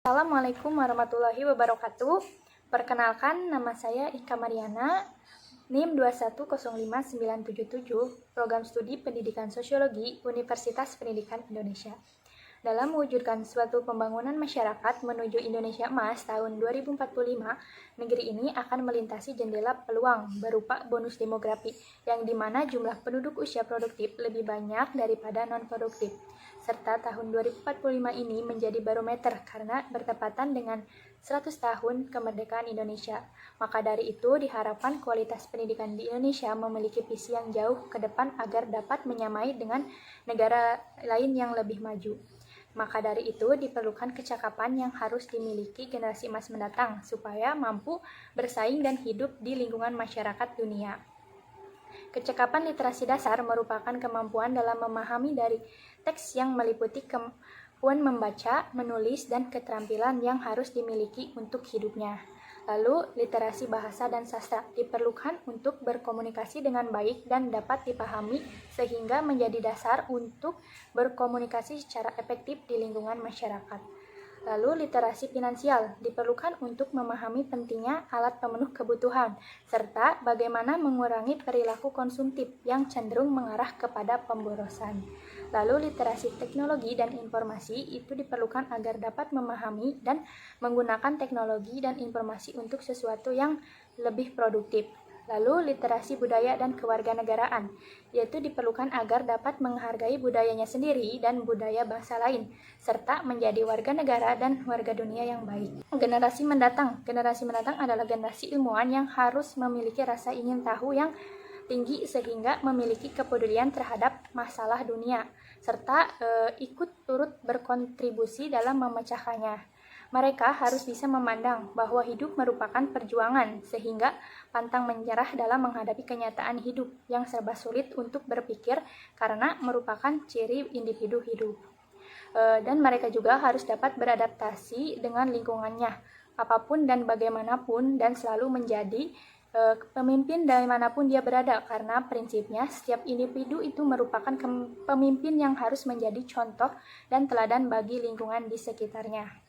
Assalamualaikum warahmatullahi wabarakatuh. Perkenalkan, nama saya Ika Mariana, NIM 2105977, Program Studi Pendidikan Sosiologi, Universitas Pendidikan Indonesia. Dalam mewujudkan suatu pembangunan masyarakat menuju Indonesia Emas tahun 2045, negeri ini akan melintasi jendela peluang berupa bonus demografi, yang dimana jumlah penduduk usia produktif lebih banyak daripada non-produktif. Serta tahun 2045 ini menjadi barometer karena bertepatan dengan 100 tahun kemerdekaan Indonesia. Maka dari itu diharapkan kualitas pendidikan di Indonesia memiliki visi yang jauh ke depan agar dapat menyamai dengan negara lain yang lebih maju. Maka dari itu diperlukan kecakapan yang harus dimiliki generasi emas mendatang supaya mampu bersaing dan hidup di lingkungan masyarakat dunia. Kecakapan literasi dasar merupakan kemampuan dalam memahami dari teks yang meliputi kemampuan membaca, menulis, dan keterampilan yang harus dimiliki untuk hidupnya. Lalu, literasi bahasa dan sastra diperlukan untuk berkomunikasi dengan baik dan dapat dipahami sehingga menjadi dasar untuk berkomunikasi secara efektif di lingkungan masyarakat. Lalu, literasi finansial diperlukan untuk memahami pentingnya alat pemenuh kebutuhan, serta bagaimana mengurangi perilaku konsumtif yang cenderung mengarah kepada pemborosan. Lalu, literasi teknologi dan informasi itu diperlukan agar dapat memahami dan menggunakan teknologi dan informasi untuk sesuatu yang lebih produktif. Lalu, literasi budaya dan kewarganegaraan, yaitu diperlukan agar dapat menghargai budayanya sendiri dan budaya bangsa lain, serta menjadi warga negara dan warga dunia yang baik. Generasi mendatang adalah generasi ilmuwan yang harus memiliki rasa ingin tahu yang tinggi sehingga memiliki kepedulian terhadap masalah dunia, serta ikut turut berkontribusi dalam memecahkannya. Mereka harus bisa memandang bahwa hidup merupakan perjuangan, sehingga pantang menyerah dalam menghadapi kenyataan hidup yang serba sulit untuk berpikir karena merupakan ciri individu hidup. Dan mereka juga harus dapat beradaptasi dengan lingkungannya, apapun dan bagaimanapun, dan selalu menjadi pemimpin dari manapun dia berada, karena prinsipnya setiap individu itu merupakan pemimpin yang harus menjadi contoh dan teladan bagi lingkungan di sekitarnya.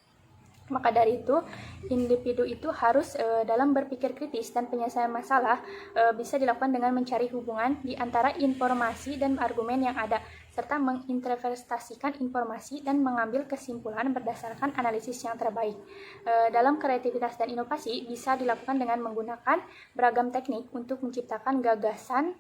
Maka dari itu, individu itu harus dalam berpikir kritis dan penyelesaian masalah bisa dilakukan dengan mencari hubungan di antara informasi dan argumen yang ada, serta menginterpretasikan informasi dan mengambil kesimpulan berdasarkan analisis yang terbaik. Dalam kreativitas dan inovasi bisa dilakukan dengan menggunakan beragam teknik untuk menciptakan gagasan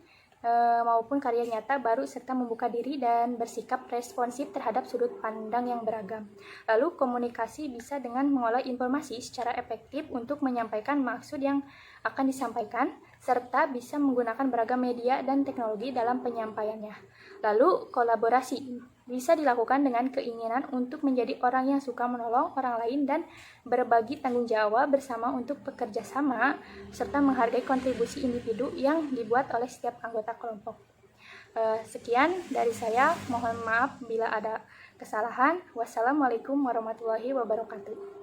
maupun karya nyata baru, serta membuka diri dan bersikap responsif terhadap sudut pandang yang beragam. Lalu, komunikasi bisa dengan mengolah informasi secara efektif untuk menyampaikan maksud yang akan disampaikan, serta bisa menggunakan beragam media dan teknologi dalam penyampaiannya. Lalu, kolaborasi bisa dilakukan dengan keinginan untuk menjadi orang yang suka menolong orang lain dan berbagi tanggung jawab bersama untuk bekerja sama, serta menghargai kontribusi individu yang dibuat oleh setiap anggota kelompok. Sekian dari saya, mohon maaf bila ada kesalahan. Wassalamualaikum warahmatullahi wabarakatuh.